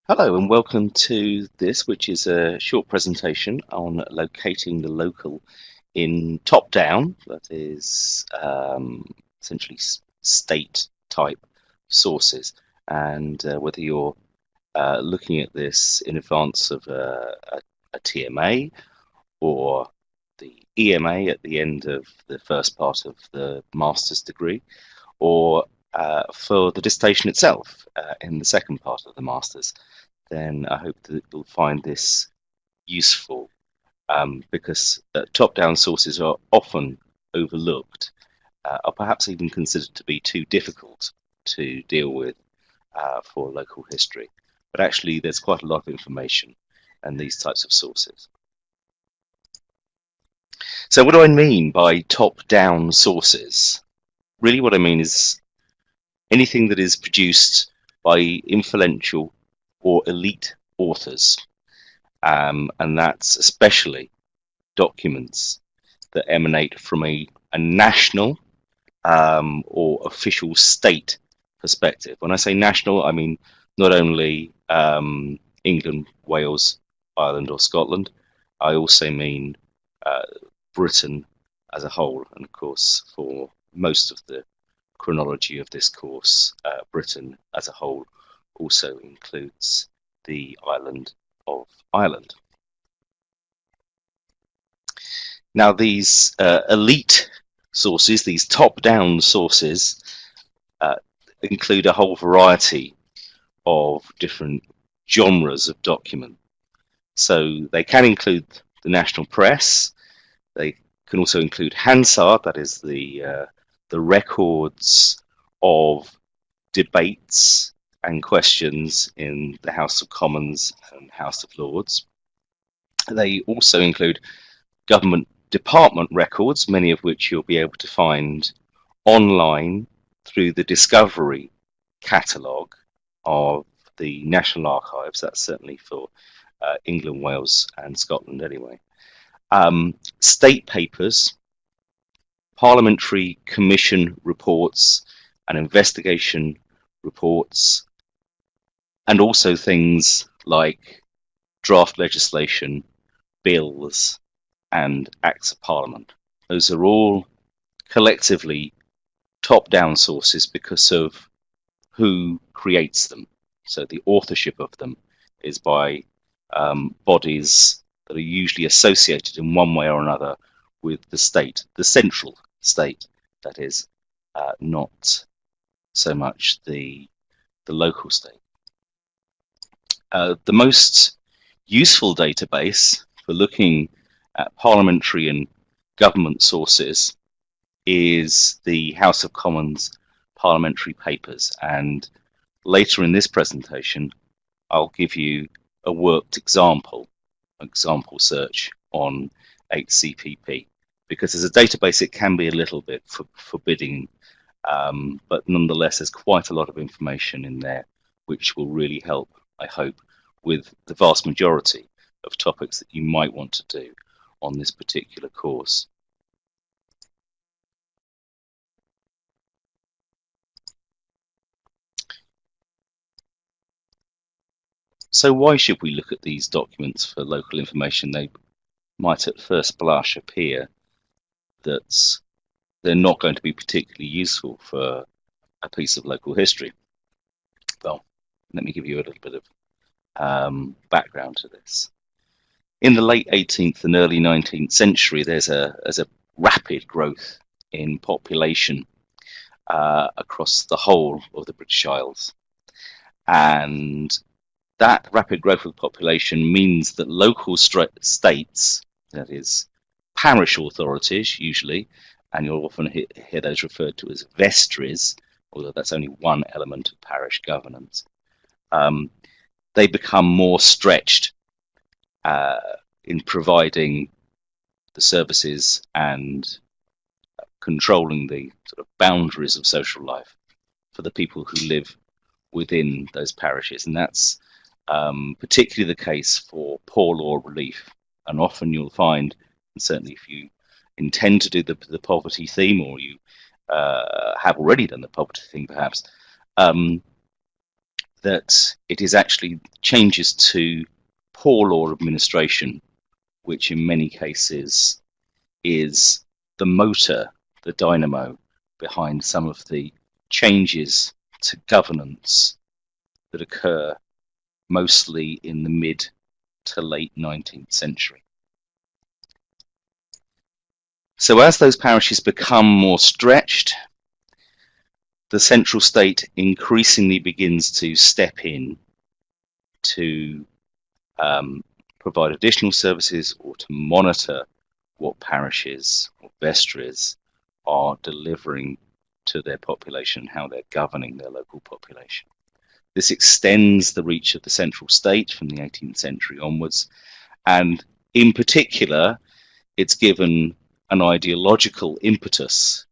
Hello and welcome to this, which is a short presentation on locating the local in top-down, that is essentially state type sources, and whether you're looking at this in advance of a TMA or the EMA at the end of the first part of the master's degree, or for the dissertation itself in the second part of the master's, then I hope that you'll find this useful because top-down sources are often overlooked or perhaps even considered to be too difficult to deal with for local history. But actually, there's quite a lot of information in these types of sources. So what do I mean by top-down sources? Really what I mean is anything that is produced by influential or elite authors. And that's especially documents that emanate from a national or official state perspective. When I say national, I mean not only England, Wales, Ireland, or Scotland. I also mean Britain as a whole, and of course, for most of the chronology of this course, Britain as a whole also includes the island of Ireland. Now, these elite sources, these top-down sources, include a whole variety of different genres of document. So they can include the national press. They can also include Hansard, that is the records of debates and questions in the House of Commons and House of Lords. They also include government department records, many of which you'll be able to find online through the Discovery catalogue of the National Archives. That's certainly for England, Wales and Scotland anyway. State papers, parliamentary commission reports and investigation reports, and also things like draft legislation, bills, and acts of parliament. Those are all collectively top-down sources because of who creates them. So the authorship of them is by bodies that are usually associated in one way or another with the state, the central state, that is, not so much the local state. The most useful database for looking at parliamentary and government sources is the House of Commons parliamentary papers, and later in this presentation I'll give you a worked example search on HCPP, because as a database it can be a little bit forbidding, but nonetheless there's quite a lot of information in there which will really help, I hope, with the vast majority of topics that you might want to do on this particular course. So why should we look at these documents for local information? They might at first blush appear that they're not going to be particularly useful for a piece of local history. Well, let me give you a little bit of background to this. In the late 18th and early 19th century, there's a rapid growth in population across the whole of the British Isles. And that rapid growth of the population means that local states, that is, parish authorities usually, and you'll often hear those referred to as vestries, although that's only one element of parish governance, they become more stretched in providing the services and controlling the sort of boundaries of social life for the people who live within those parishes. And that's particularly the case for poor law relief. And often you'll find, and certainly if you intend to do the poverty theme, or you have already done the poverty theme perhaps, that it is actually changes to poor law administration, which in many cases is the motor, the dynamo behind some of the changes to governance that occur mostly in the mid to late 19th century. So as those parishes become more stretched, the central state increasingly begins to step in to provide additional services or to monitor what parishes or vestries are delivering to their population, how they're governing their local population. This extends the reach of the central state from the 18th century onwards, and in particular, it's given an ideological impetus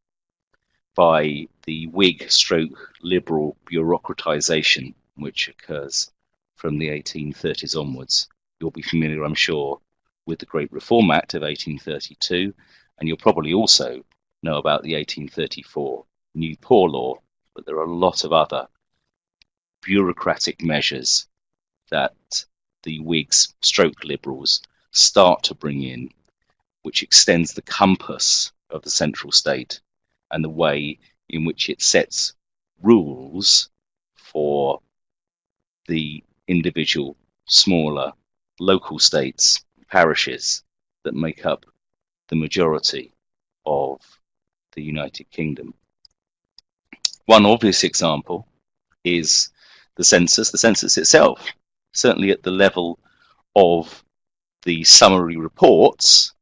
by the Whig/Liberal bureaucratization which occurs from the 1830s onwards. You'll be familiar, I'm sure, with the Great Reform Act of 1832, and you'll probably also know about the 1834 New Poor Law, but there are a lot of other bureaucratic measures that the Whigs/Liberals start to bring in, which extends the compass of the central state and the way in which it sets rules for the individual smaller local states, parishes that make up the majority of the United Kingdom. One obvious example is the census itself, certainly at the level of the summary reports,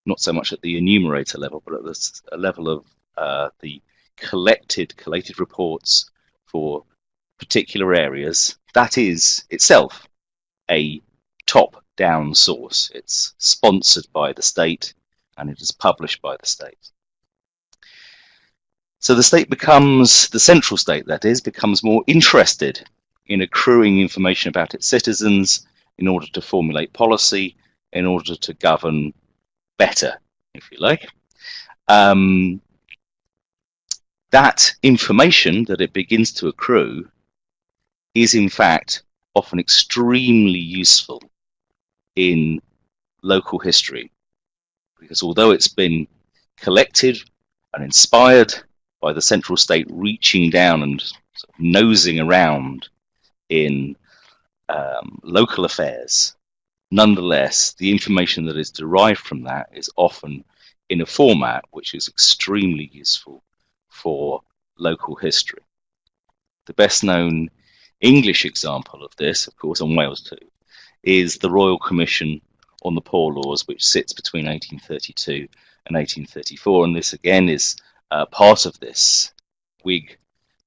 not so much at the enumerator level, but at the level of the collated reports for particular areas. That is itself a top-down source. It's sponsored by the state and it is published by the state. So the state becomes, the central state that is, becomes more interested in accruing information about its citizens in order to formulate policy, in order to govern better, if you like. That information that it begins to accrue is in fact often extremely useful in local history, because although it's been collected and inspired by the central state reaching down and sort of nosing around in local affairs, nonetheless, the information that is derived from that is often in a format which is extremely useful for local history. The best known English example of this, of course, on Wales too, is the Royal Commission on the Poor Laws, which sits between 1832 and 1834. And this again is part of this Whig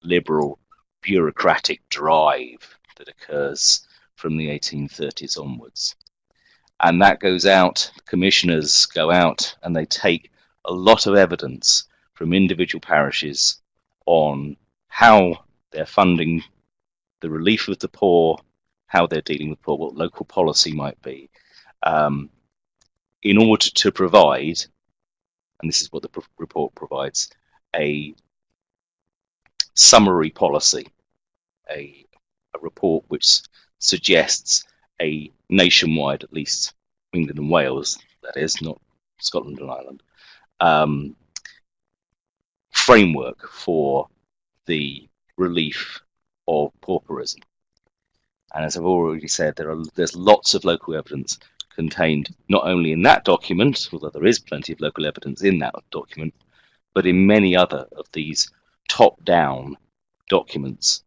liberal bureaucratic drive that occurs from the 1830s onwards. And that goes out, the commissioners go out and they take a lot of evidence from individual parishes on how they're funding the relief of the poor, how they're dealing with poor, what local policy might be, in order to provide, and this is what the report provides, a summary policy, a report which suggests a nationwide, at least England and Wales, that is, not Scotland and Ireland, framework for the relief of pauperism. And as I've already said, there's lots of local evidence contained not only in that document, although there is plenty of local evidence in that document, but in many other of these top-down documents,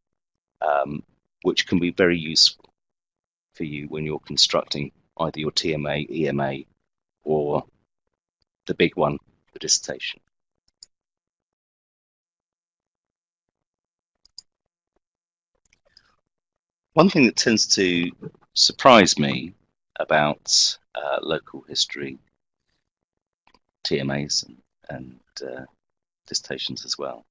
which can be very useful for you when you're constructing either your TMA, EMA, or the big one, the dissertation. One thing that tends to surprise me about local history, TMAs and dissertations as well,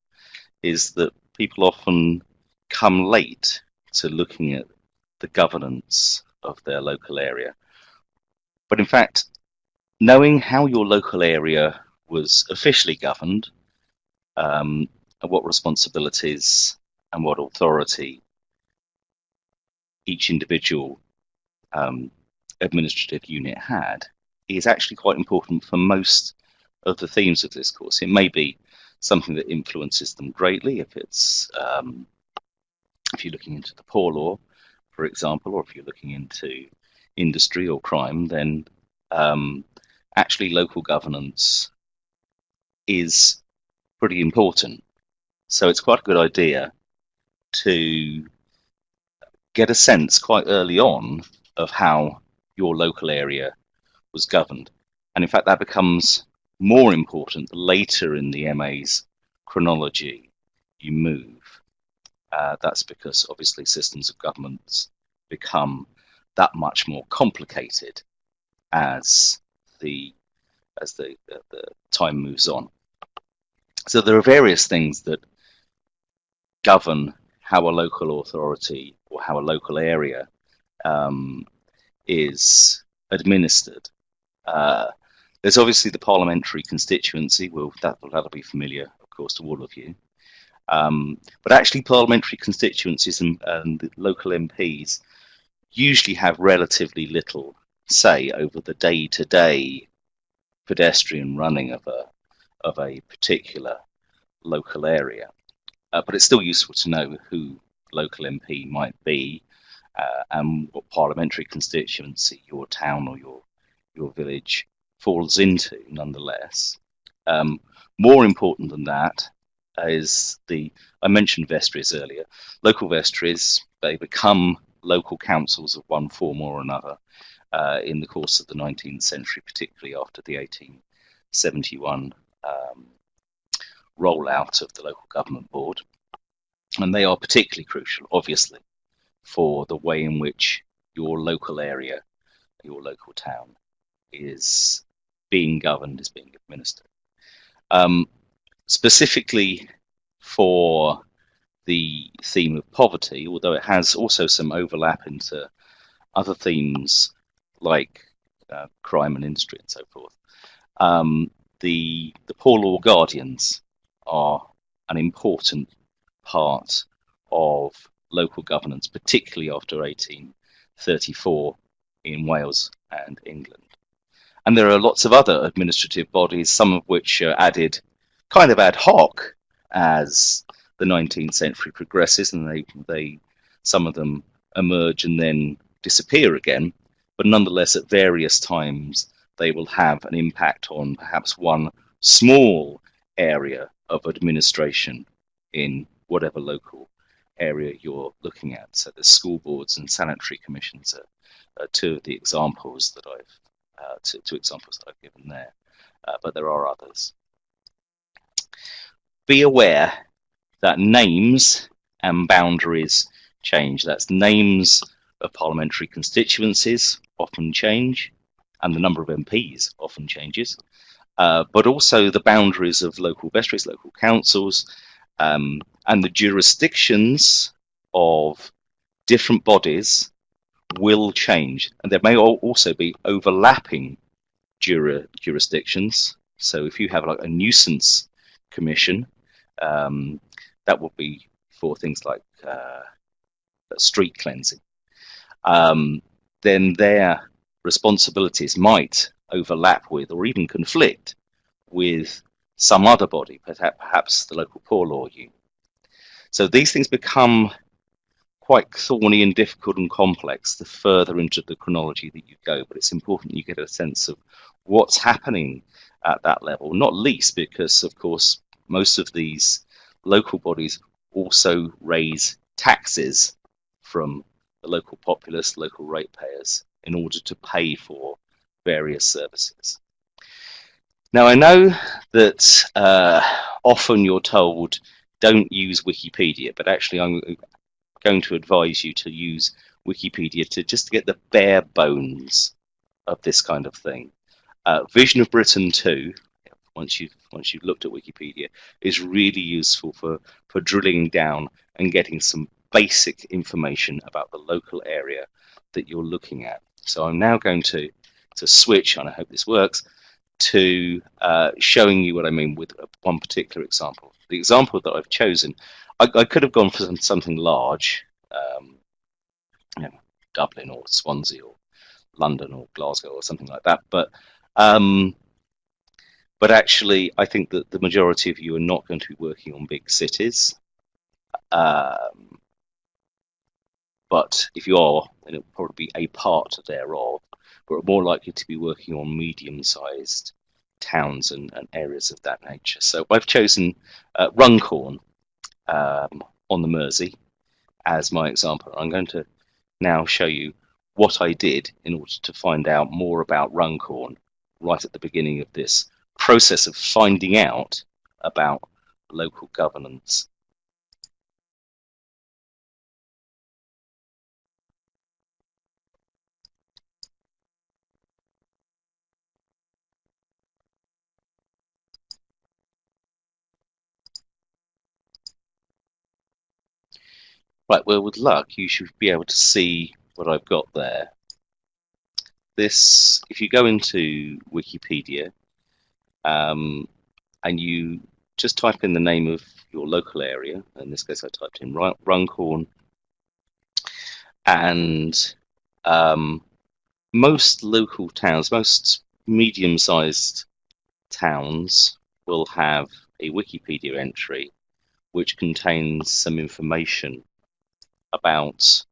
is that people often come late to looking at the governance of their local area. But in fact, knowing how your local area was officially governed, what responsibilities and what authority each individual administrative unit had is actually quite important for most of the themes of this course. It may be something that influences them greatly if you're looking into the poor law, for example, or if you're looking into industry or crime, then actually local governance is pretty important. So it's quite a good idea to get a sense quite early on of how your local area was governed. And in fact, that becomes more important the later in the MA's chronology you move. That's because obviously systems of governments become that much more complicated as the time moves on. So there are various things that govern how a local authority or how a local area is administered. There's obviously the parliamentary constituency. Well, that'll be familiar, of course, to all of you. But actually, parliamentary constituencies and the local MPs usually have relatively little say over the day-to-day pedestrian running of a particular local area. But it's still useful to know who local MP might be and what parliamentary constituency your town or your village falls into, nonetheless. More important than that is I mentioned vestries earlier. Local vestries, they become local councils of one form or another in the course of the 19th century, particularly after the 1871 rollout of the local government board. And they are particularly crucial, obviously, for the way in which your local area, your local town is being governed, is being administered. Specifically for the theme of poverty, although it has also some overlap into other themes like crime and industry and so forth, the poor law guardians are an important part of local governance, particularly after 1834 in Wales and England. And there are lots of other administrative bodies, some of which are added kind of ad hoc as the 19th century progresses, and some of them emerge and then disappear again, but nonetheless at various times they will have an impact on perhaps one small area of administration in whatever local area you're looking at. So the school boards and sanitary commissions are two of the examples that two examples that I've given there, but there are others. Be aware that names and boundaries change. That's names of parliamentary constituencies often change, and the number of MPs often changes, but also the boundaries of local vestries, local councils, and the jurisdictions of different bodies will change. And there may also be overlapping jurisdictions. So if you have like a nuisance commission, that will be for things like street cleansing, then their responsibilities might overlap with or even conflict with some other body, perhaps the local poor law unit. So these things become quite thorny and difficult and complex the further into the chronology that you go, but it's important you get a sense of what's happening at that level, not least because, of course, most of these local bodies also raise taxes from the local populace, local ratepayers, in order to pay for various services. Now, I know that often you're told don't use Wikipedia, but actually I'm going to advise you to use Wikipedia to just get the bare bones of this kind of thing. Vision of Britain 2, once you've looked at Wikipedia, is really useful for drilling down and getting some basic information about the local area that you're looking at. So I'm now going to switch, and I hope this works, to showing you what I mean with one particular example. The example that I've chosen, I could have gone for something large, you know, Dublin or Swansea or London or Glasgow or something like that. Um, but actually, I think that the majority of you are not going to be working on big cities. Um, but if you are, then it will probably be a part thereof. But more likely to be working on medium-sized towns and areas of that nature. So I've chosen Runcorn on the Mersey as my example. I'm going to now show you what I did in order to find out more about Runcorn right at the beginning of this process of finding out about local governance. Right, well, with luck, you should be able to see what I've got there. This, if you go into Wikipedia and you just type in the name of your local area, in this case I typed in Runcorn, and most local towns, most medium-sized towns will have a Wikipedia entry which contains some information about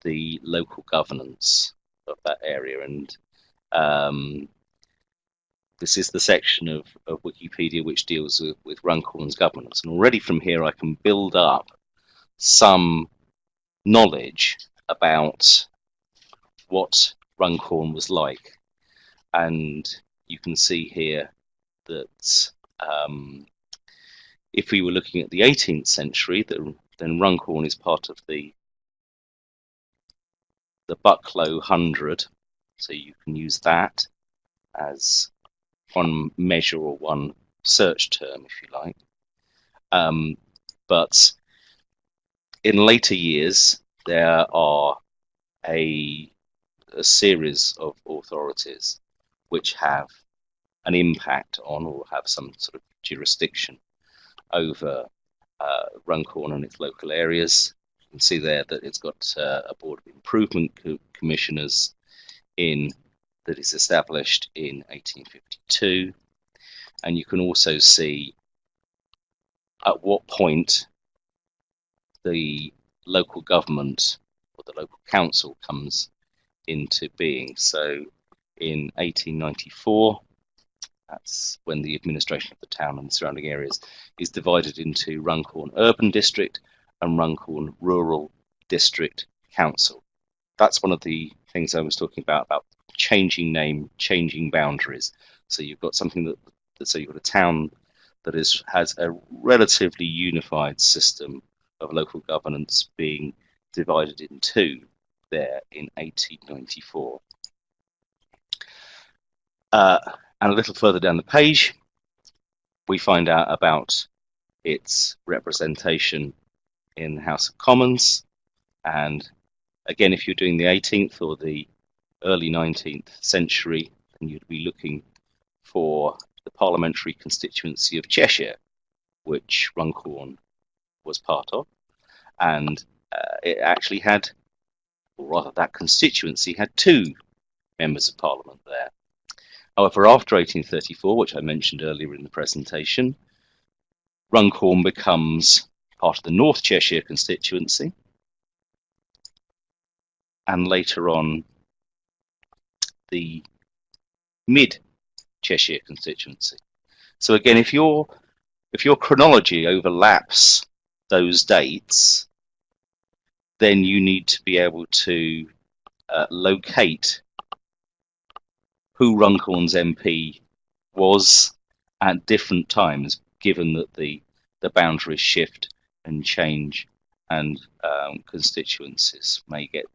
the local governance of that area. And this is the section of Wikipedia which deals with Runcorn's governance. And already from here I can build up some knowledge about what Runcorn was like. And you can see here that if we were looking at the 18th century, then Runcorn is part of the Bucklow 100, so you can use that as one measure or one search term, if you like. But in later years, there are a series of authorities which have an impact on or have some sort of jurisdiction over Runcorn and its local areas. You can see there that it's got a Board of Improvement Commissioners that is established in 1852, and you can also see at what point the local government or the local council comes into being. So in 1894, that's when the administration of the town and the surrounding areas is divided into Runcorn Urban District and Runcorn Rural District Council. That's one of the things I was talking about changing name, changing boundaries. So you've got something so you've got a town that has a relatively unified system of local governance being divided in two there in 1894. And a little further down the page, we find out about its representation in the House of Commons. And again, if you're doing the 18th or the early 19th century, then you'd be looking for the parliamentary constituency of Cheshire, which Runcorn was part of. And it actually had, or rather that constituency had two members of parliament there. However, after 1834, which I mentioned earlier in the presentation, Runcorn becomes part of the North Cheshire constituency, and later on the Mid Cheshire constituency. So again, if your chronology overlaps those dates, then you need to be able to locate who Runcorn's MP was at different times, given that the boundaries shift and change, and constituencies may get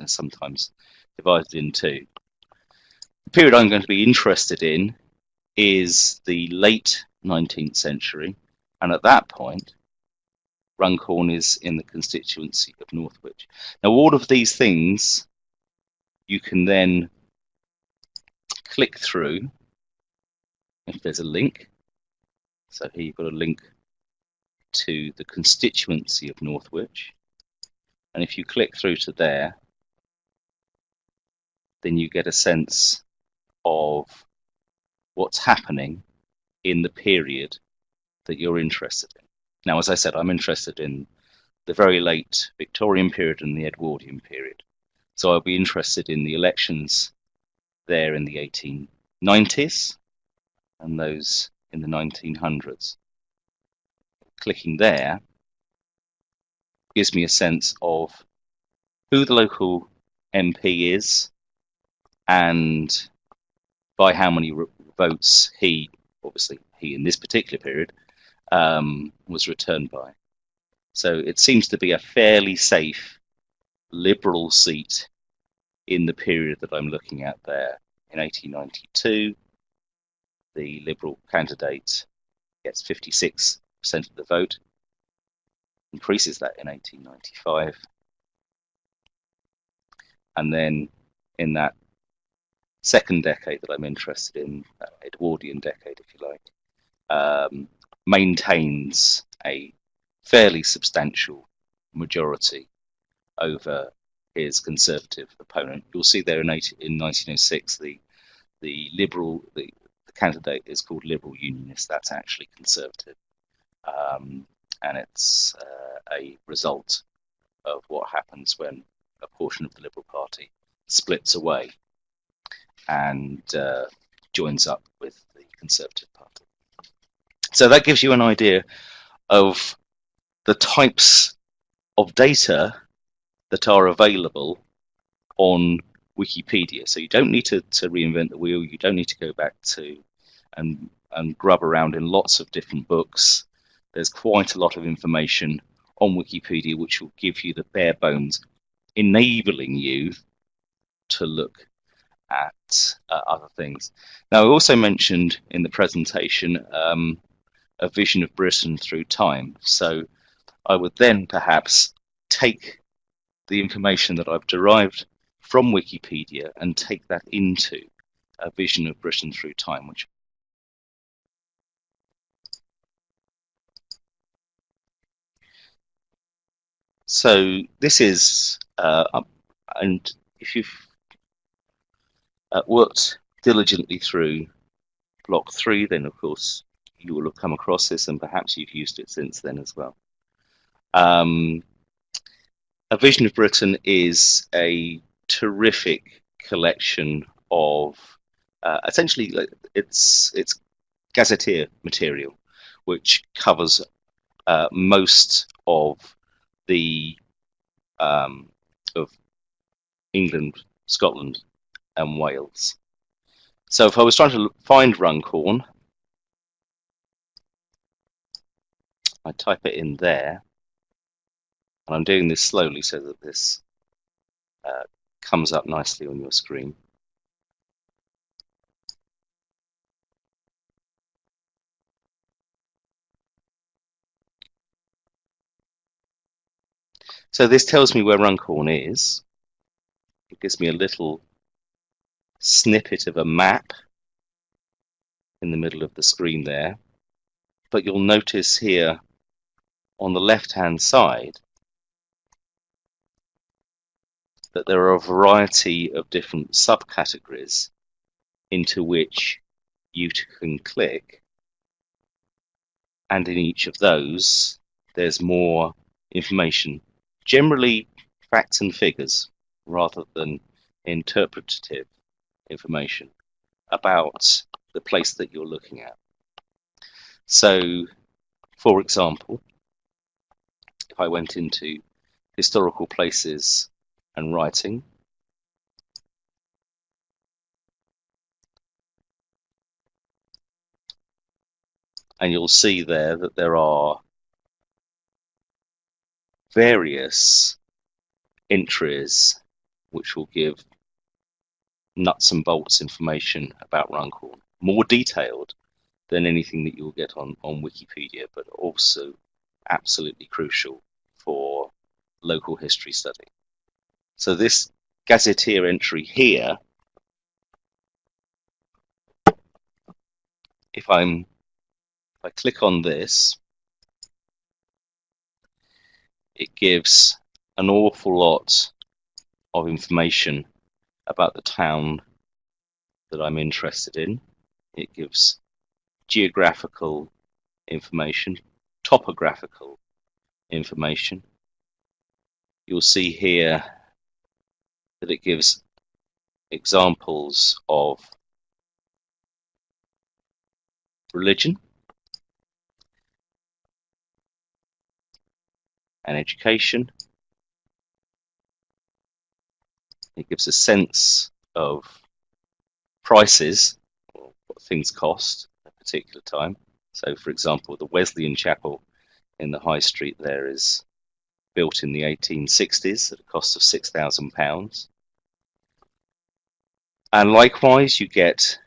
sometimes divided in two. The period I'm going to be interested in is the late 19th century, and at that point, Runcorn is in the constituency of Northwich. Now, all of these things you can then click through if there's a link. So here you've got a link to the constituency of Northwich, and if you click through to there, then you get a sense of what's happening in the period that you're interested in. Now, as I said, I'm interested in the very late Victorian period and the Edwardian period. So I'll be interested in the elections there in the 1890s and those in the 1900s. Clicking there gives me a sense of who the local MP is and by how many votes he, obviously he in this particular period, was returned by. So it seems to be a fairly safe Liberal seat in the period that I'm looking at there. In 1892, the Liberal candidate gets 56% of the vote, increases that in 1895, and then in that second decade that I'm interested in, Edwardian decade, if you like, maintains a fairly substantial majority over his Conservative opponent. You'll see there in 1906, the Liberal, the candidate is called Liberal Unionist. That's actually Conservative, and it's a result of what happens when a portion of the Liberal Party splits away and joins up with the Conservative Party. So that gives you an idea of the types of data that are available on Wikipedia. So you don't need to reinvent the wheel. You don't need to go back to and grub around in lots of different books. There's quite a lot of information on Wikipedia which will give you the bare bones, enabling you to look at other things. Now, I also mentioned in the presentation a vision of Britain through time. So I would then perhaps take the information that I've derived from Wikipedia and take that into a vision of Britain through time, which so this is and if you've worked diligently through block 3, then of course you will have come across this and perhaps you've used it since then as well. A Vision of Britain is a terrific collection of essentially it's gazetteer material, which covers most of the of England, Scotland, and Wales. So if I was trying to find Runcorn, I type it in there, and I'm doing this slowly so that this comes up nicely on your screen. So this tells me where Runcorn is. It gives me a little snippet of a map in the middle of the screen there. But you'll notice here on the left-hand side that there are a variety of different subcategories into which you can click. And in each of those, there's more information, generally facts and figures, rather than interpretative information about the place that you're looking at. So, for example, if I went into historical places and writing, and you'll see there that there are various entries which will give nuts and bolts information about Runcorn, more detailed than anything that you'll get on Wikipedia, but also absolutely crucial for local history study. So this gazetteer entry here, if I click on this, it gives an awful lot of information about the town that I'm interested in. It gives geographical information, topographical information. You'll see here that it gives examples of religion and education. It gives a sense of prices, or what things cost at a particular time. So, for example, the Wesleyan Chapel in the High Street there is built in the 1860s at a cost of £6,000. And likewise, you get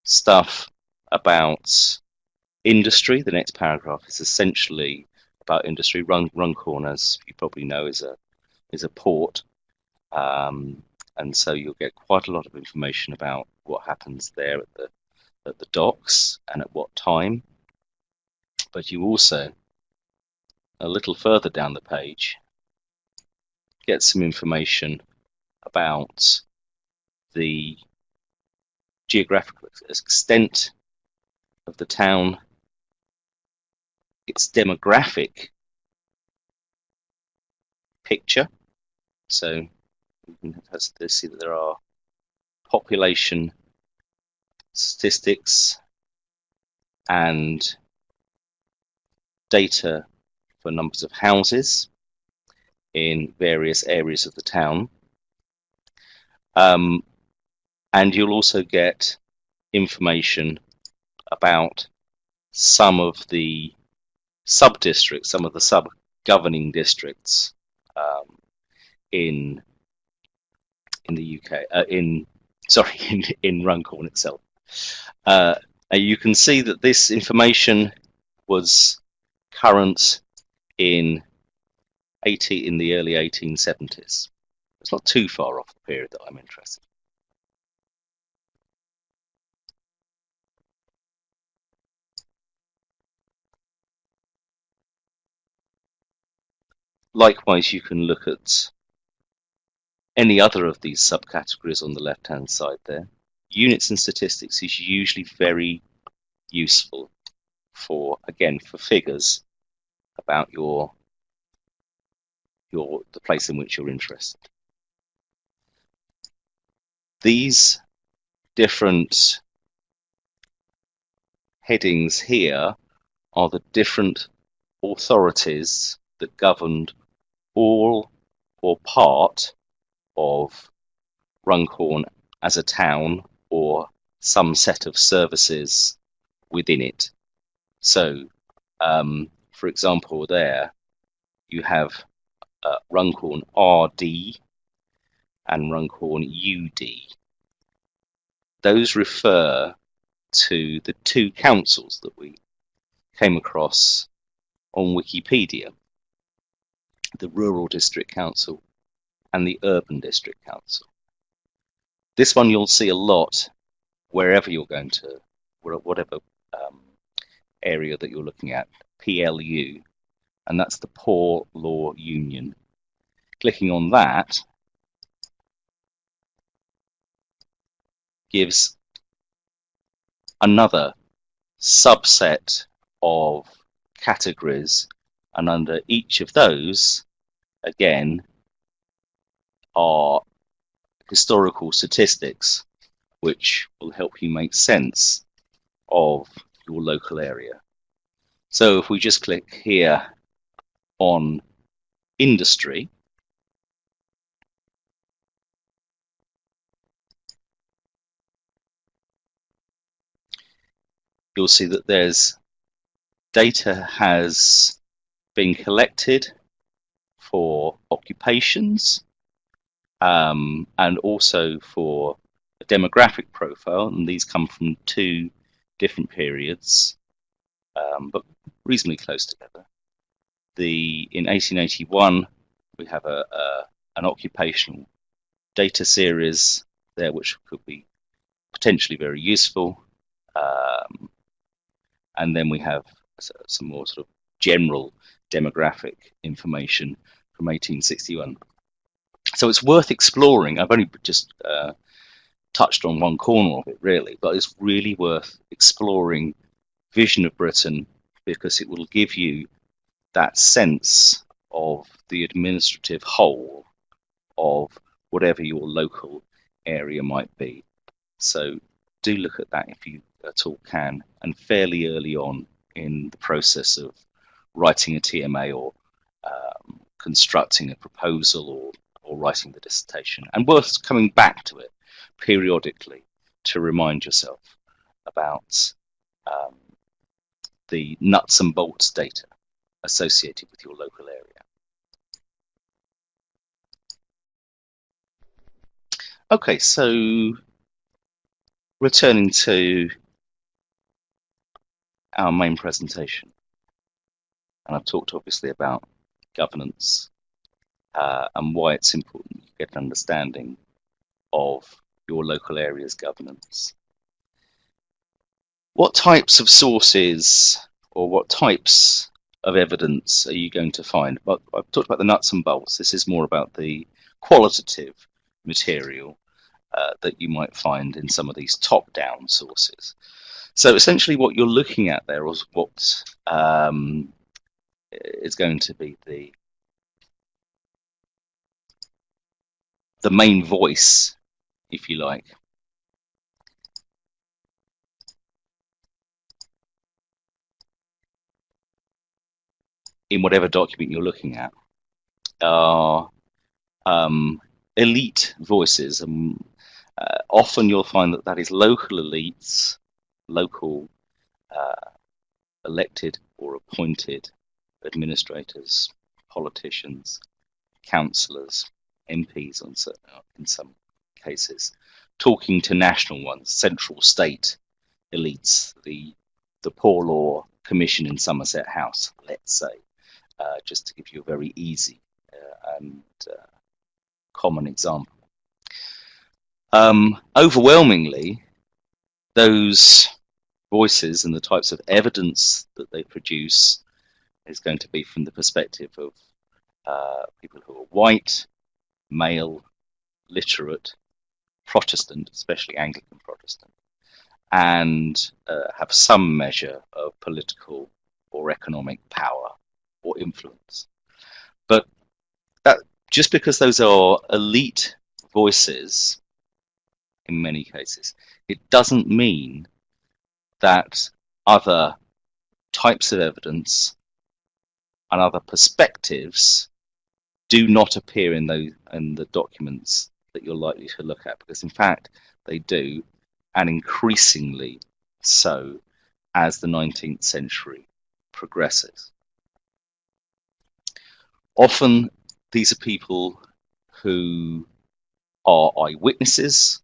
stuff about industry. The next paragraph is essentially about industry. Runcorn, as you probably know, is a port, and so you'll get quite a lot of information about what happens there at the docks and at what time. But you also, a little further down the page, get some information about the geographical extent of the town, its demographic picture. So you can see that there are population statistics and data for numbers of houses in various areas of the town. And you'll also get information about some of the sub-districts, some of the sub-governing districts in the UK, in Runcorn itself. You can see that this information was current in the early 1870s. It's not too far off the period that I'm interested in. Likewise, you can look at any other of these subcategories on the left-hand side there. Units and statistics is usually very useful for figures about the place in which you're interested. These different headings here are the different authorities that governed all or part of Runcorn as a town or some set of services within it. So, for example, there you have Runcorn RD and Runcorn UD. Those refer to the two councils that we came across on Wikipedia, the Rural District Council and the Urban District Council. This one you'll see a lot wherever you're going to, whatever area that you're looking at, PLU, and that's the Poor Law Union. Clicking on that gives another subset of categories, and under each of those, again, are historical statistics which will help you make sense of your local area. So if we just click here on industry, you'll see that there's data has been collected for occupations and also for a demographic profile, and these come from two different periods, but reasonably close together. In 1881, we have an occupational data series there, which could be potentially very useful. And then we have some more sort of general demographic information from 1861. So it's worth exploring. I've only just touched on one corner of it, really, but it's really worth exploring Vision of Britain, because it will give you that sense of the administrative whole of whatever your local area might be. So do look at that if you at all can, and fairly early on in the process of writing a TMA or constructing a proposal or writing the dissertation, and worth coming back to it periodically to remind yourself about the nuts and bolts data associated with your local area. Okay, so returning to our main presentation, and I've talked obviously about governance and why it's important you get an understanding of your local area's governance. What types of sources or what types of evidence are you going to find? Well, I've talked about the nuts and bolts. This is more about the qualitative material that you might find in some of these top-down sources. So essentially what you're looking at there is what is going to be the main voice, if you like, in whatever document you're looking at, are elite voices. Often you'll find that is local elites, local elected or appointed administrators, politicians, councillors, MPs in some cases, talking to national ones, central state elites, the Poor Law Commission in Somerset House, let's say, just to give you a very easy and common example. Overwhelmingly, those voices and the types of evidence that they produce is going to be from the perspective of people who are white, male, literate, Protestant, especially Anglican Protestant, and have some measure of political or economic power or influence. But that, just because those are elite voices in many cases, it doesn't mean that other types of evidence and other perspectives do not appear in the documents that you're likely to look at, because in fact they do, and increasingly so as the 19th century progresses. Often these are people who are eyewitnesses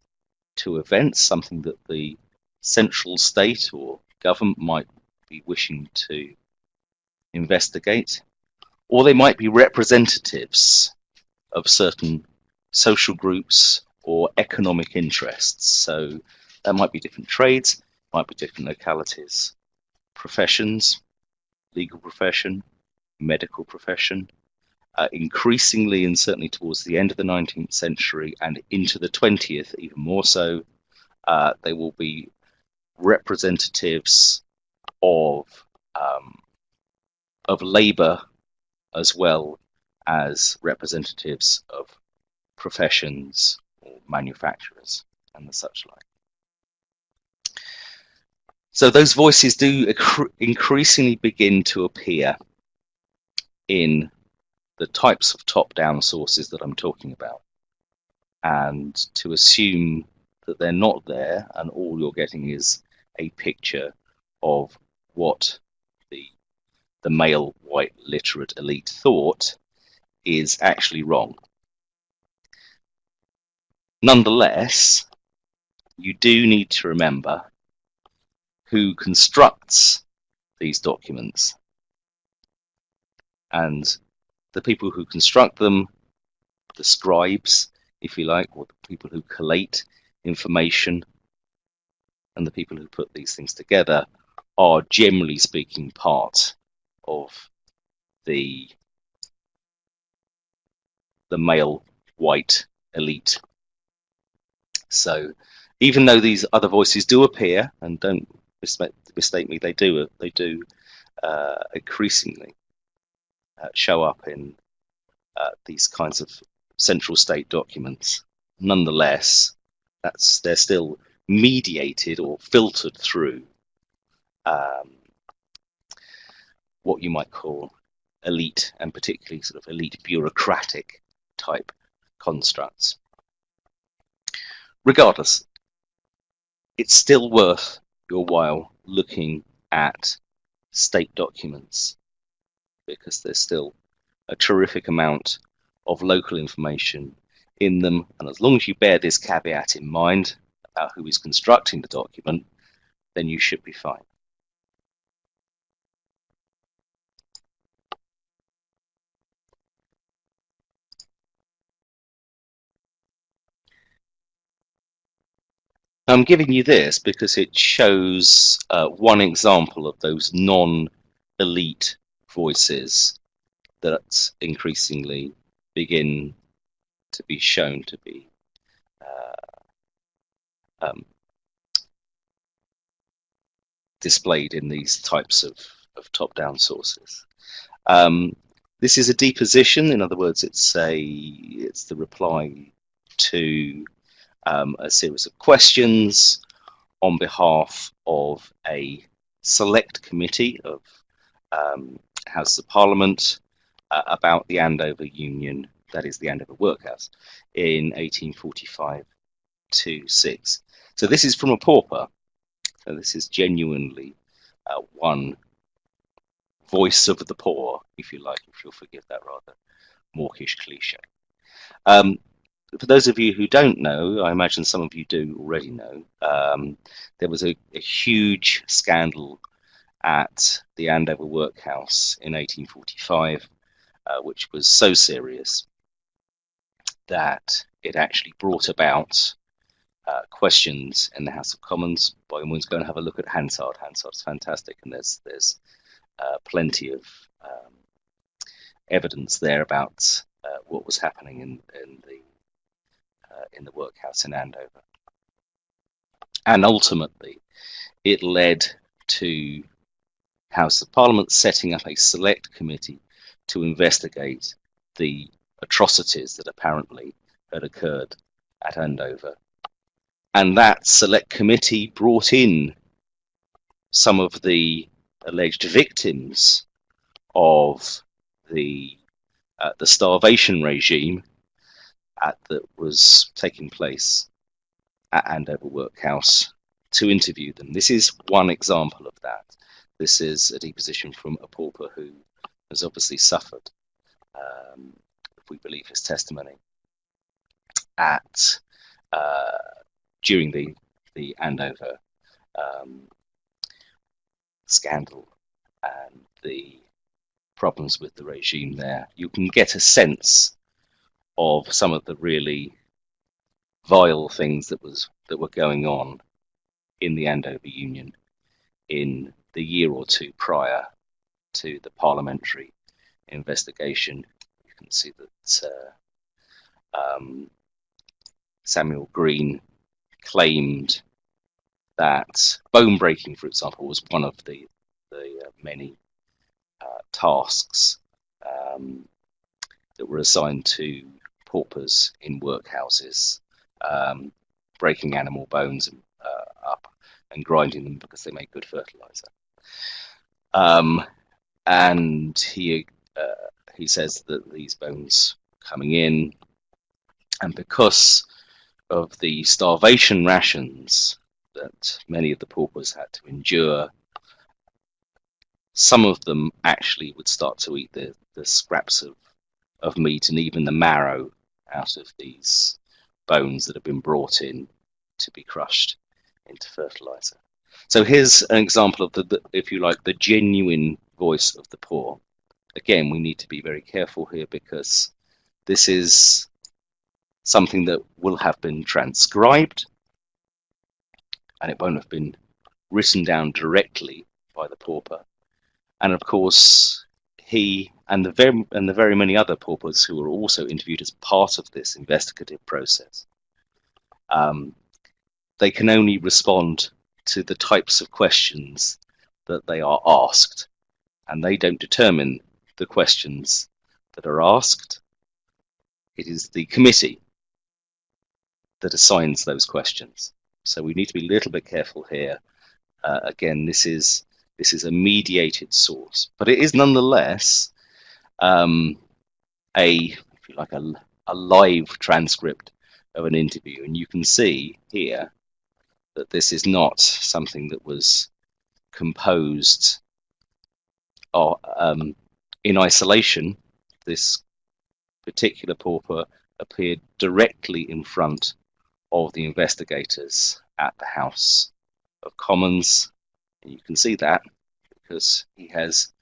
to events, something that the central state or government might be wishing to investigate, or they might be representatives of certain social groups or economic interests. So that might be different trades, might be different localities, professions, legal profession, medical profession. Increasingly, and certainly towards the end of the 19th century and into the 20th, even more so, they will be representatives of labour, as well as representatives of professions or manufacturers and the such like. So those voices do increasingly begin to appear in the types of top-down sources that I'm talking about. And to assume that they're not there and all you're getting is a picture of what the male white literate elite thought is actually wrong. Nonetheless, you do need to remember who constructs these documents, and the people who construct them, the scribes, if you like, or the people who collate information, and the people who put these things together are, generally speaking, part of the male white elite. So even though these other voices do appear, and don't mistake me, they do increasingly show up in these kinds of central state documents. Nonetheless, they're still mediated or filtered through what you might call elite, and particularly sort of elite bureaucratic type constructs. Regardless, it's still worth your while looking at state documents, because there's still a terrific amount of local information in them, and as long as you bear this caveat in mind about who is constructing the document, then you should be fine. I'm giving you this because it shows one example of those non-elite voices that increasingly begin to be shown to be displayed in these types of top-down sources. This is a deposition. In other words, it's the reply to a series of questions on behalf of a select committee of House of Parliament about the Andover Union, that is the Andover Workhouse, in 1845-6. So this is from a pauper. So this is genuinely one voice of the poor, if you like, if you'll forgive that rather mawkish cliche. For those of you who don't know, I imagine some of you do already know, there was a huge scandal at the Andover Workhouse in 1845, which was so serious that it actually brought about questions in the House of Commons. By all means, go and have a look at Hansard. Hansard's fantastic, and there's plenty of evidence there about what was happening in the workhouse in Andover. And ultimately, it led to House of Parliament setting up a select committee to investigate the atrocities that apparently had occurred at Andover. And that select committee brought in some of the alleged victims of the starvation regime that was taking place at Andover Workhouse to interview them. This is one example of that. This is a deposition from a pauper who has obviously suffered, if we believe his testimony, at during the Andover scandal and the problems with the regime there. You can get a sense of some of the really vile things that were going on in the Andover Union in the year or two prior to the parliamentary investigation. You can see that Samuel Green claimed that bone breaking, for example, was one of the many tasks that were assigned to paupers in workhouses, breaking animal bones up and grinding them because they make good fertilizer. And he says that these bones coming in, and because of the starvation rations that many of the paupers had to endure, some of them actually would start to eat the scraps of meat and even the marrow out of these bones that have been brought in to be crushed into fertilizer. So here's an example of the if you like, the genuine voice of the poor. Again, we need to be very careful here because this is something that will have been transcribed, and it won't have been written down directly by the pauper. And of course, he and the very many other paupers who were also interviewed as part of this investigative process. They can only respond to the types of questions that they are asked, and they don't determine the questions that are asked. It is the committee that assigns those questions. So we need to be a little bit careful here. Again, this is a mediated source, but it is nonetheless if you like, a live transcript of an interview, and you can see here that this is not something that was composed or in isolation. This particular pauper appeared directly in front of the investigators at the House of Commons, and you can see that because he has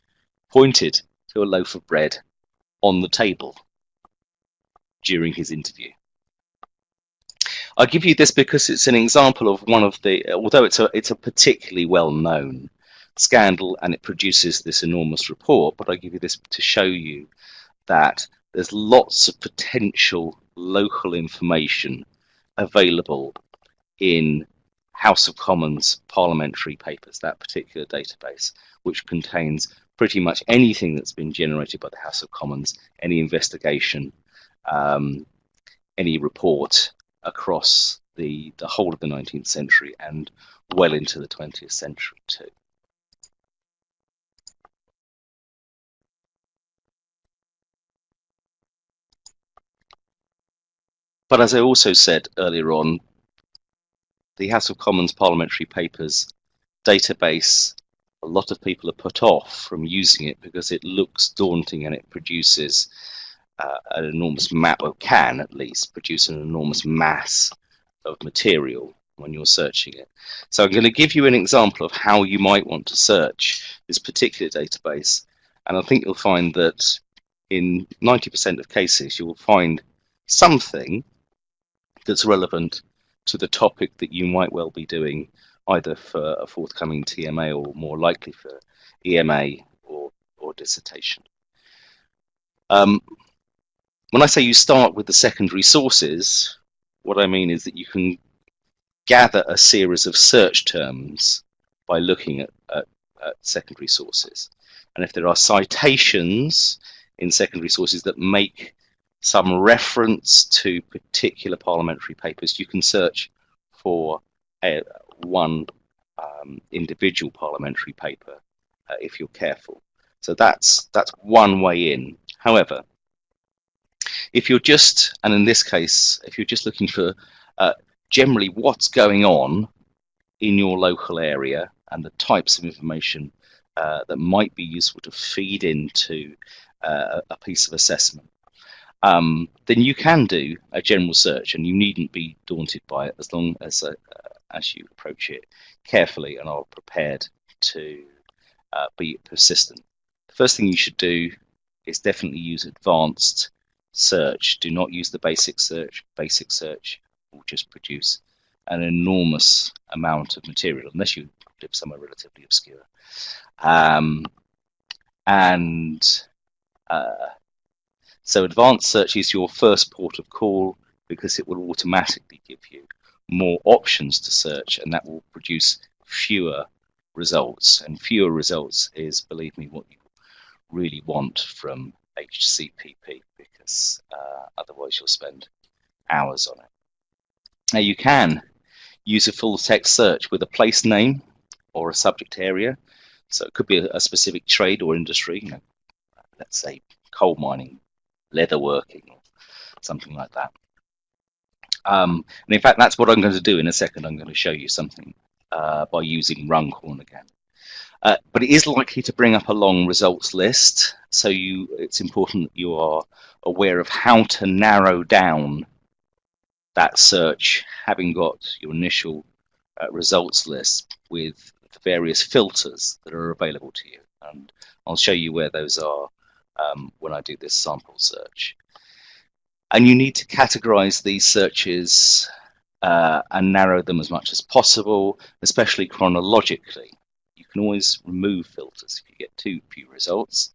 pointed to a loaf of bread on the table during his interview. I give you this because it's an example of one of the, although it's a particularly well-known scandal and it produces this enormous report, but I give you this to show you that there's lots of potential local information available in House of Commons parliamentary papers, that particular database, which contains pretty much anything that's been generated by the House of Commons, any investigation, any report across the whole of the 19th century and well into the 20th century too. But as I also said earlier on, the House of Commons parliamentary papers database, a lot of people are put off from using it because it looks daunting and it produces an enormous map, or can at least produce an enormous mass of material when you're searching it. So I'm going to give you an example of how you might want to search this particular database, and I think you'll find that in 90% of cases you will find something that's relevant to the topic that you might well be doing, either for a forthcoming TMA or more likely for EMA or dissertation. When I say you start with the secondary sources, what I mean is that you can gather a series of search terms by looking at secondary sources. And if there are citations in secondary sources that make some reference to particular parliamentary papers, you can search for one individual parliamentary paper if you're careful. So that's one way in. However, if you're just, and in this case, if you're just looking for generally what's going on in your local area and the types of information that might be useful to feed into a piece of assessment, then you can do a general search, and you needn't be daunted by it as long as you approach it carefully and are prepared to be persistent. The first thing you should do is definitely use advanced search. Do not use the basic search. Basic search will just produce an enormous amount of material, unless you live somewhere relatively obscure. So advanced search is your first port of call because it will automatically give you more options to search, and that will produce fewer results. And fewer results is, believe me, what you really want from HCPP, because otherwise you'll spend hours on it. Now you can use a full text search with a place name or a subject area. So it could be a specific trade or industry, let's say coal mining, leatherworking, or something like that. And in fact, that's what I'm going to do in a second. I'm going to show you something by using Runcorn again. But it is likely to bring up a long results list, so it's important that you are aware of how to narrow down that search, having got your initial results list with the various filters that are available to you. And I'll show you where those are when I do this sample search. And you need to categorize these searches and narrow them as much as possible, especially chronologically. You can always remove filters if you get too few results.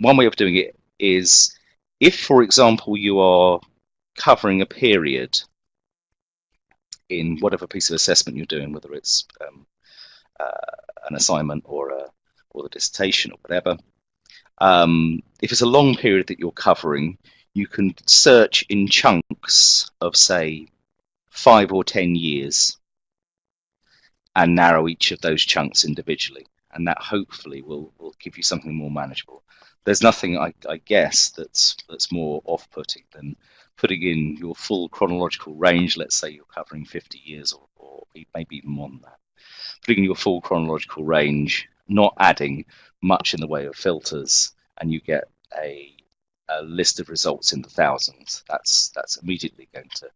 one way of doing it is, if, for example, you are covering a period in whatever piece of assessment you're doing, whether it's an assignment or the dissertation or whatever. If it's a long period that you're covering, you can search in chunks of, say, 5 or 10 years and narrow each of those chunks individually, and that hopefully will give you something more manageable. There's nothing, I guess, that's more off-putting than putting in your full chronological range. Let's say you're covering 50 years or maybe even more than that. Putting in your full chronological range, not adding much in the way of filters, and you get a list of results in the thousands. That's immediately going to,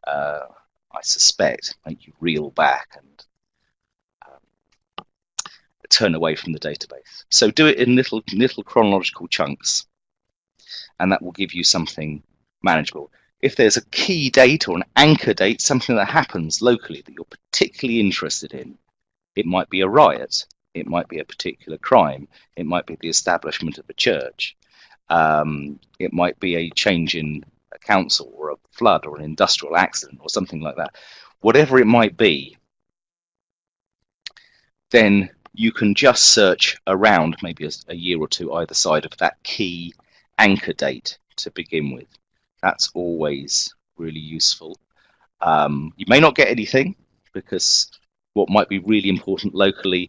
I suspect, make you reel back and turn away from the database. So do it in little chronological chunks, and that will give you something manageable. If there's a key date or an anchor date, something that happens locally that you're particularly interested in, it might be a riot, it might be a particular crime, it might be the establishment of a church, it might be a change in a council or a flood or an industrial accident or something like that. Whatever it might be, then you can just search around maybe a year or two either side of that key anchor date to begin with. That's always really useful. You may not get anything, because what might be really important locally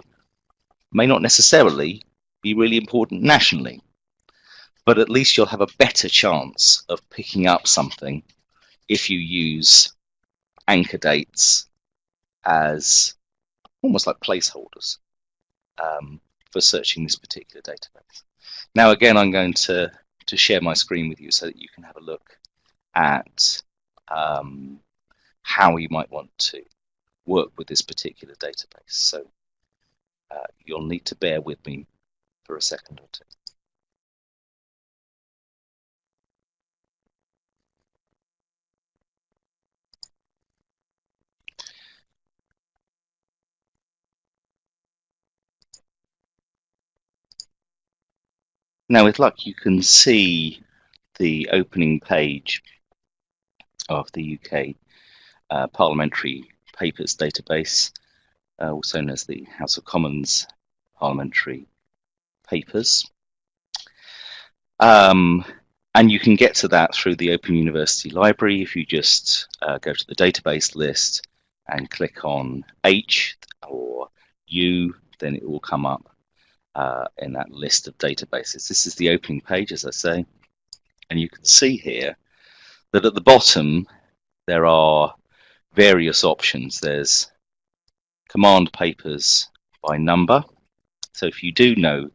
may not necessarily be really important nationally, but at least you'll have a better chance of picking up something if you use anchor dates as almost like placeholders for searching this particular database. Now, again, I'm going to share my screen with you so that you can have a look at how you might want to work with this particular database. So you'll need to bear with me for a second or two. Now, with luck, you can see the opening page of the UK Parliamentary Papers database, also known as the House of Commons Parliamentary Papers. And you can get to that through the Open University Library if you just go to the database list and click on H or U, then it will come up in that list of databases. This is the opening page, as I say, and you can see here that at the bottom there are various options. There's command papers by number. So if you do know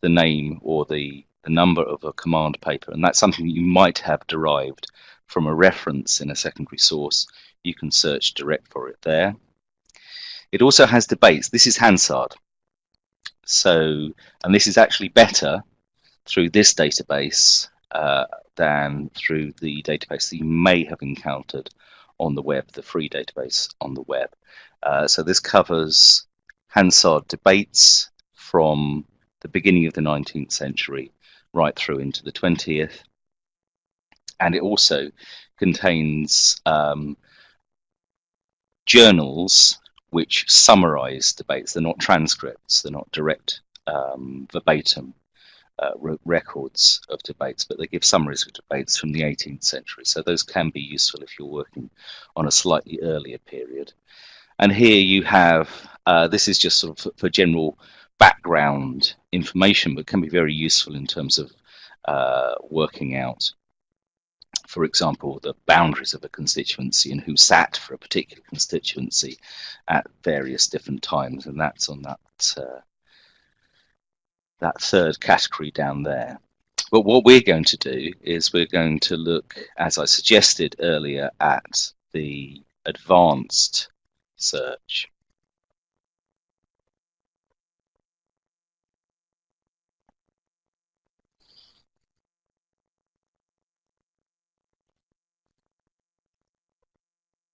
the name or the number of a command paper, and that's something you might have derived from a reference in a secondary source, you can search direct for it there. It also has debates. This is Hansard. So, and this is actually better through this database than through the database that you may have encountered on the web, the free database on the web. So this covers Hansard debates from the beginning of the 19th century right through into the 20th. And it also contains journals which summarize debates. They're not transcripts, they're not direct verbatim records of debates, but they give summaries of debates from the 18th century. So those can be useful if you're working on a slightly earlier period. And here you have, this is just sort of for general background information, but can be very useful in terms of working out, for example, the boundaries of a constituency and who sat for a particular constituency at various different times, and that's on that that third category down there. But what we're going to do is we're going to look, as I suggested earlier, at the advanced search.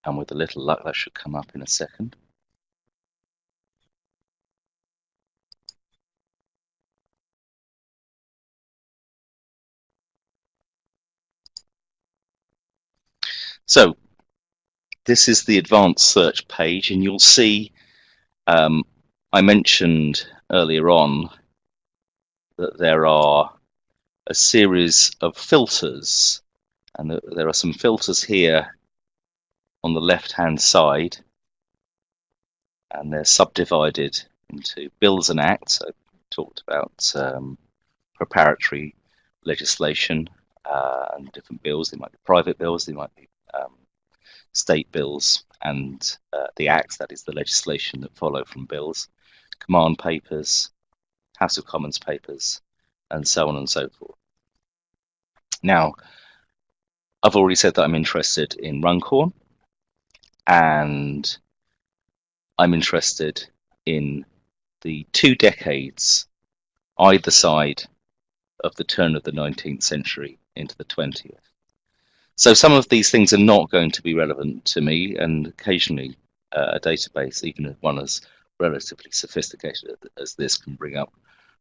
And with a little luck, that should come up in a second. So this is the advanced search page, and you'll see I mentioned earlier on that there are a series of filters, and there are some filters here on the left hand side, and they're subdivided into bills and acts. I talked about preparatory legislation and different bills. They might be private bills, they might be state bills, and the acts, that is the legislation that follow from bills, command papers, House of Commons papers, and so on and so forth. Now, I've already said that I'm interested in Runcorn, and I'm interested in the 2 decades either side of the turn of the 19th century into the 20th. So some of these things are not going to be relevant to me, and occasionally a database, even one as relatively sophisticated as this, can bring up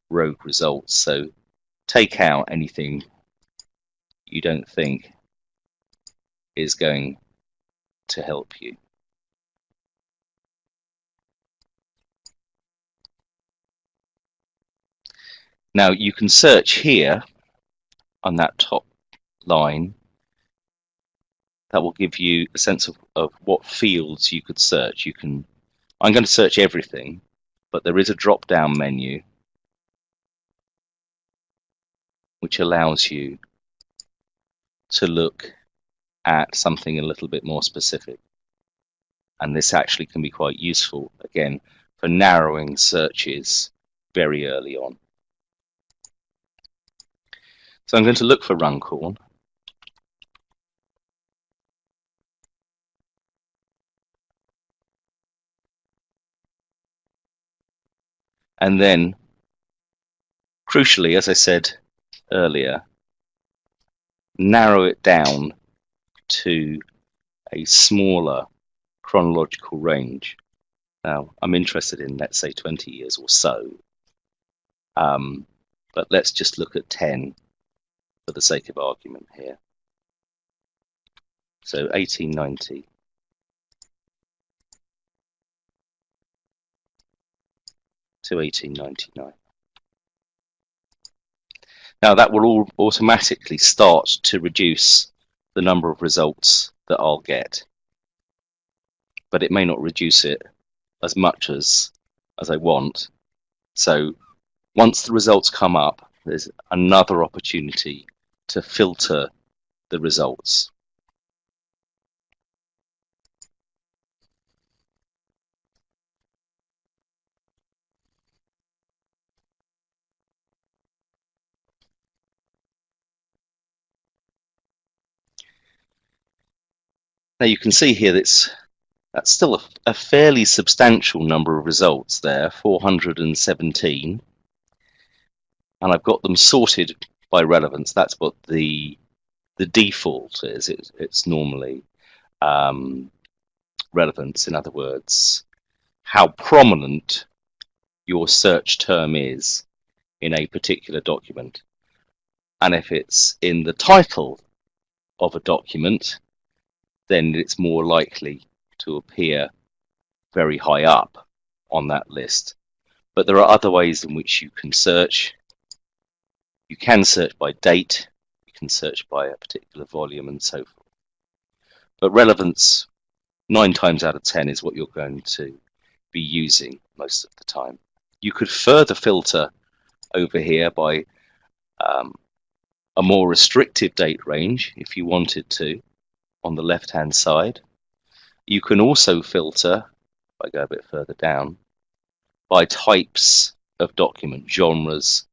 rogue results. So take out anything you don't think is going to help you. Now you can search here on that top line. That will give you a sense of what fields you could search. I'm going to search everything, but there is a drop-down menu which allows you to look at something a little bit more specific. And this actually can be quite useful, again, for narrowing searches very early on. So I'm going to look for Runcorn. And then, crucially, as I said earlier, narrow it down to a smaller chronological range. Now, I'm interested in, let's say, 20 years or so, but let's just look at 10 for the sake of argument here. So 1890 to 1899. Now that will all automatically start to reduce the number of results that I'll get, but it may not reduce it as much as I want. So once the results come up, there's another opportunity to filter the results. Now you can see here that's still a fairly substantial number of results there, 417, and I've got them sorted by relevance. That's what the default is. It's normally relevance, in other words, how prominent your search term is in a particular document. And if it's in the title of a document, then it's more likely to appear very high up on that list. But there are other ways in which you can search. You can search by date, you can search by a particular volume, and so forth. But relevance, 9 times out of 10, is what you're going to be using most of the time. You could further filter over here by a more restrictive date range if you wanted to on the left hand side. You can also filter, if I go a bit further down, by types of document, genres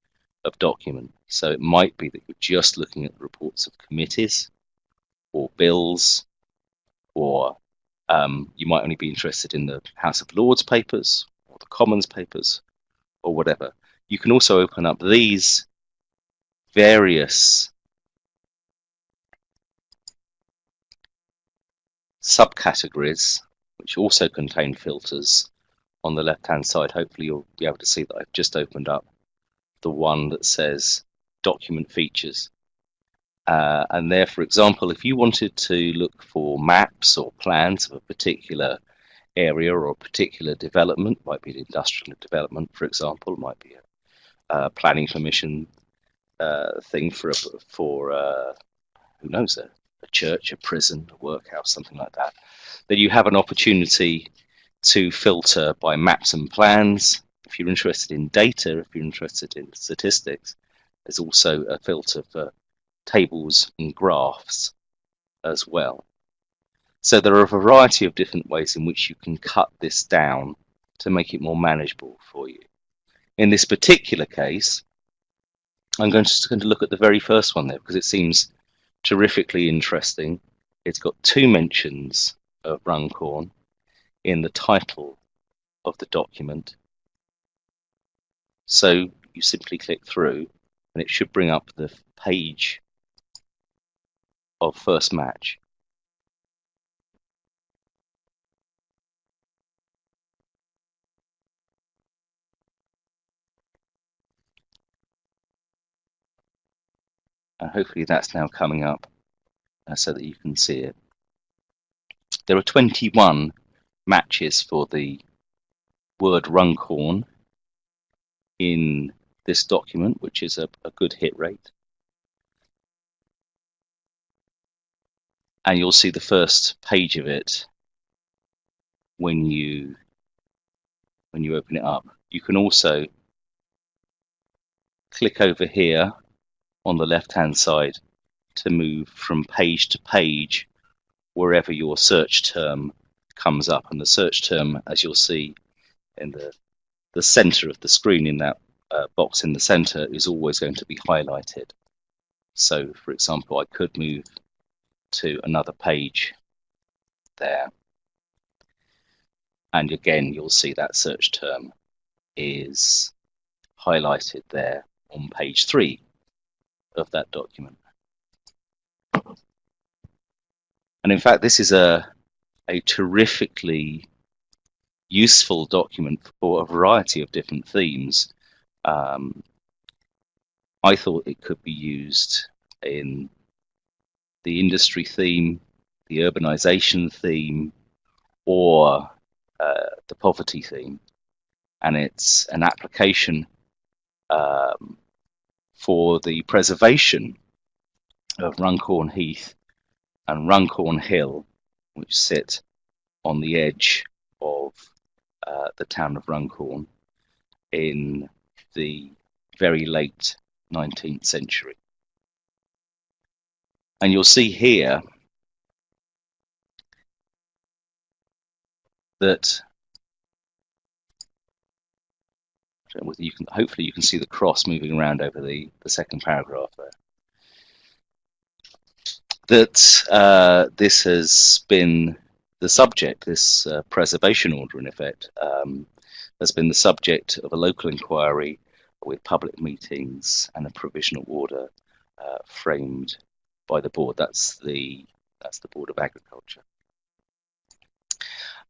of document. So it might be that you're just looking at reports of committees or bills, or you might only be interested in the House of Lords papers or the Commons papers or whatever. You can also open up these various subcategories, which also contain filters on the left hand side. Hopefully you'll be able to see that I've just opened up the one that says document features. And there, for example, if you wanted to look for maps or plans of a particular area or a particular development, might be an industrial development, for example, might be a planning permission thing for who knows, a church, a prison, a workhouse, something like that, then you have an opportunity to filter by maps and plans. If you're interested in data, if you're interested in statistics, there's also a filter for tables and graphs as well. So there are a variety of different ways in which you can cut this down to make it more manageable for you. In this particular case, I'm just going to look at the very first one there because it seems terrifically interesting. It's got 2 mentions of Runcorn in the title of the document. So you simply click through and it should bring up the page of first match. And hopefully that's now coming up so that you can see it. There are 21 matches for the word Runcorn in this document, which is a good hit rate. And you'll see the first page of it when you open it up. You can also click over here on the left-hand side to move from page to page wherever your search term comes up. And the search term, as you'll see in the center of the screen, in that box in the center, is always going to be highlighted. So, for example, I could move to another page there. And again, you'll see that search term is highlighted there on page 3 of that document. And in fact, this is a terrifically useful document for a variety of different themes. I thought it could be used in the industry theme, the urbanization theme, or the poverty theme. And it's an application for the preservation of Runcorn Heath and Runcorn Hill, which sit on the edge of the town of Runcorn in the very late 19th century. And you'll see here that you can, hopefully you can see the cross moving around over the second paragraph there. That this has been the subject, this preservation order in effect, has been the subject of a local inquiry with public meetings and a provisional order framed by the board. That's the Board of Agriculture.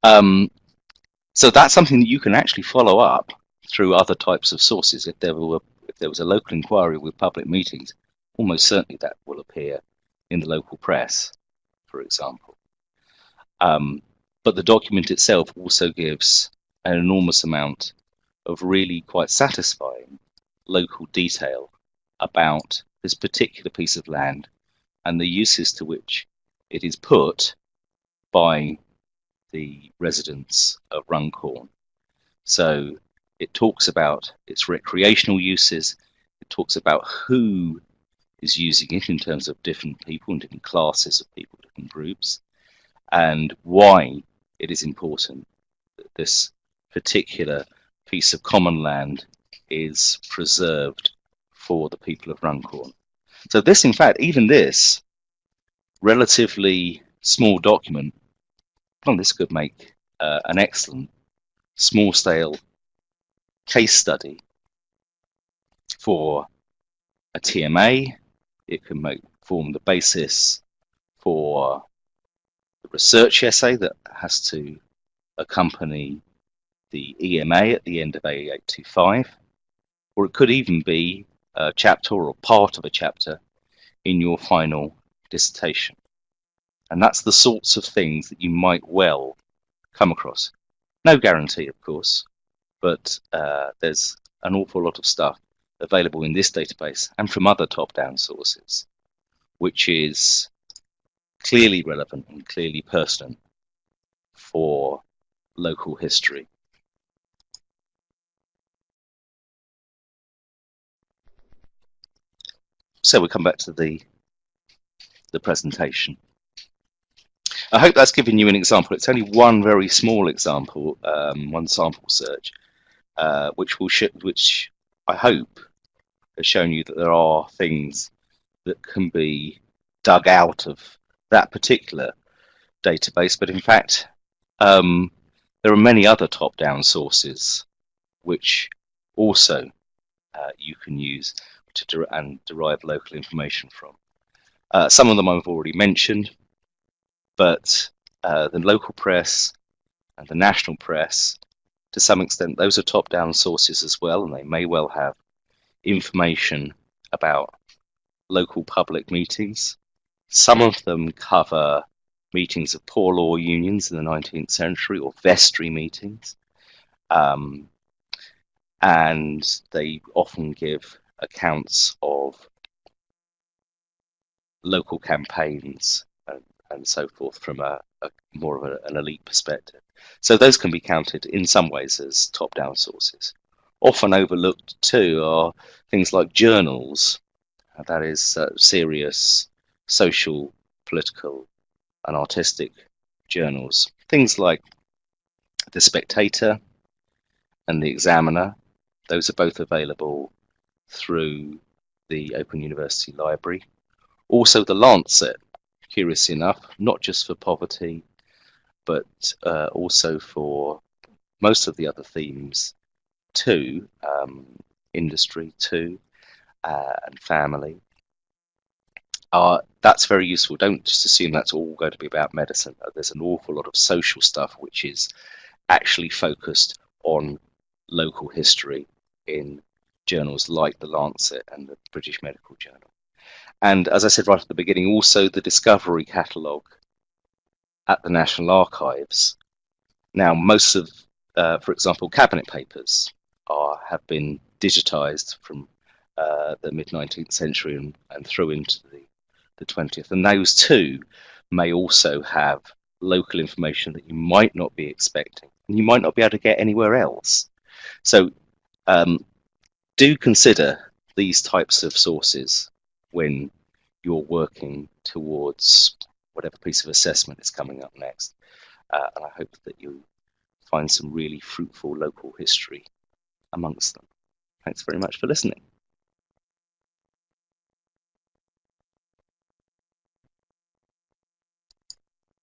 So that's something that you can actually follow up through other types of sources. If there was a local inquiry with public meetings, almost certainly that will appear in the local press, for example. But the document itself also gives an enormous amount of really quite satisfying local detail about this particular piece of land and the uses to which it is put by the residents of Runcorn. So it talks about its recreational uses, it talks about who is using it in terms of different people and different classes of people, different groups, and why it is important that this particular piece of common land is preserved for the people of Runcorn. So this, in fact, even this relatively small document, well, this could make an excellent small-scale case study for a TMA. It can form the basis for the research essay that has to accompany the EMA at the end of A825, or it could even be a chapter or part of a chapter in your final dissertation. And that's the sorts of things that you might well come across. No guarantee, of course, but there's an awful lot of stuff available in this database and from other top-down sources, which is clearly relevant and clearly pertinent for local history. So we come back to the presentation. I hope that's given you an example. It's only one very small example, one sample search, which I hope has shown you that there are things that can be dug out of that particular database. But in fact, there are many other top-down sources which also you can use to derive local information from. Some of them I've already mentioned, but the local press and the national press, to some extent, those are top-down sources as well, and they may well have information about local public meetings. Some of them cover meetings of poor law unions in the 19th century or vestry meetings, and they often give accounts of local campaigns and so forth from a more of an elite perspective. So those can be counted in some ways as top-down sources. Often overlooked too are things like journals, that is serious social, political and artistic journals. Things like The Spectator and The Examiner, those are both available through the Open University Library. Also The Lancet, curious enough, not just for poverty, but also for most of the other themes too, industry too, and family. That's very useful. Don't just assume that's all going to be about medicine. There's an awful lot of social stuff which is actually focused on local history in journals like The Lancet and the British Medical Journal. And as I said right at the beginning, also the Discovery Catalogue at the National Archives. Now, most of, for example, cabinet papers have been digitized from the mid-19th century and through into the 20th. And those too may also have local information that you might not be expecting, and you might not be able to get anywhere else. So do consider these types of sources when you're working towards whatever piece of assessment is coming up next. And I hope that you find some really fruitful local history amongst them. Thanks very much for listening.